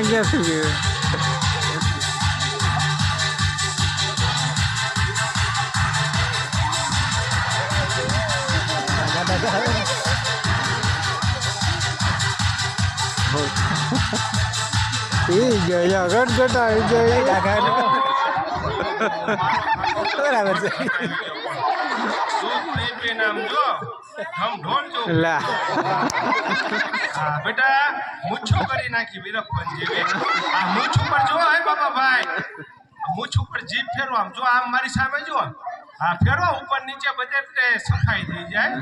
ક્યાં સુધી ગયા ગટગટ આવી જાય બરાબર છે લા બેટા મૂછું કરી નાખી વીરપ્પન જેવી આ મૂછ ઉપર જો હે બાબા ભાઈ મૂછ ઉપર જીભ ફેરવો આમ જો આમ મારી સામે જો હા ફેરવો ઉપર નીચે બધે સફાઈ થઈ જાય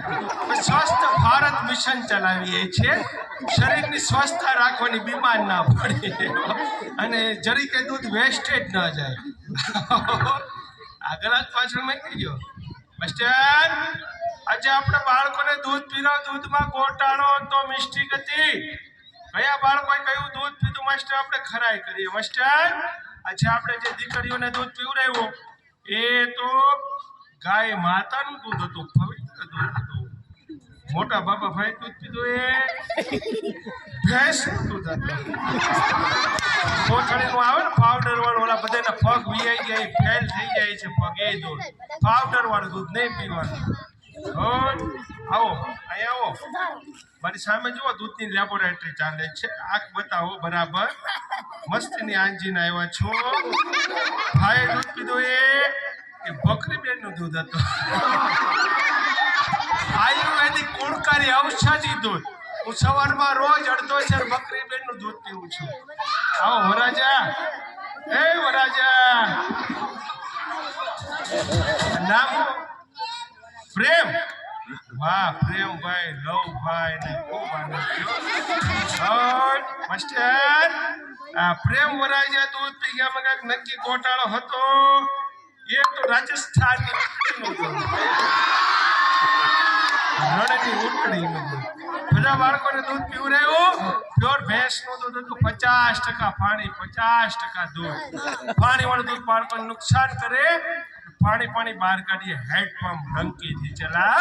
સ્વસ્થ ભારત મિશન ચલાવીએ છીએ શરીરની સ્વસ્થતા રાખવાની બીમાર ના પડી અને જરી કે દૂધ વેસ્ટેજ ન જાય આગળ જ પાછળ મૂકી ગયો માસ્ટર આજે આપણે બાળકોને દૂધ પીરાવ દૂધમાં ગોટાળો તો મિસ્ટેક હતી કયા બાળકોએ કયું દૂધ પીધું માસ્ટર આપણે ખરાઈ કરીએ માસ્ટર આજે આપણે જે દીકરીઓને દૂધ પીવડાવ્યું એ તો ગાય માતાનું દૂધ હતું પવિત્ર દૂધ હતું મોટા બાબા ભાઈ દૂધ પીધું એ ભેંસનું દૂધ હતું કોથળીનું આવે ને પાવડર વાળું ઓલા બધાના પગ વિયાઈ જાય ફેલ થઈ જાય છે પગ એ દૂધ પાવડર વાળું દૂધ નહીં પીવાનું આવો અહીંયા આવો મારી સામે જુઓ દૂધની લેબોરેટરી ચાલે છે આંખ બતાવો બરાબર મસ્તીની આંજીને આવ્યા છો ભાઈ દૂધ પીધું એ બકરી બેનનું દૂધ હતું આયુર્વેદિક ગુણકારી ઔષધી દૂધ હું સવારમાં રોજ અડધો છે બકરી બેનનું દૂધ પીવું છું આવો વરાજા એ વરાજા નામ પ્રેમ વાહ પ્રેમભાઈ લવભાઈ ને ખૂબ આનંદ થયો માસ્ટર આ પ્રેમ વરાજા દૂધ પી ગયા માં કાંઈક નક્કી ગોટાળો હતો એ તો રાજસ્થાન રણની ઉટડી બધા બાળકોને દૂધ પીવડાવ્યું પ્યોર ભેંસનું દૂધ હતું 50% પાણી 50% દૂધ પાણી વાળું દૂધ બાળકોને નુકસાન કરે પાણી પાણી બહાર કાઢીએ હેડ પંપ ડંકીથી ચલા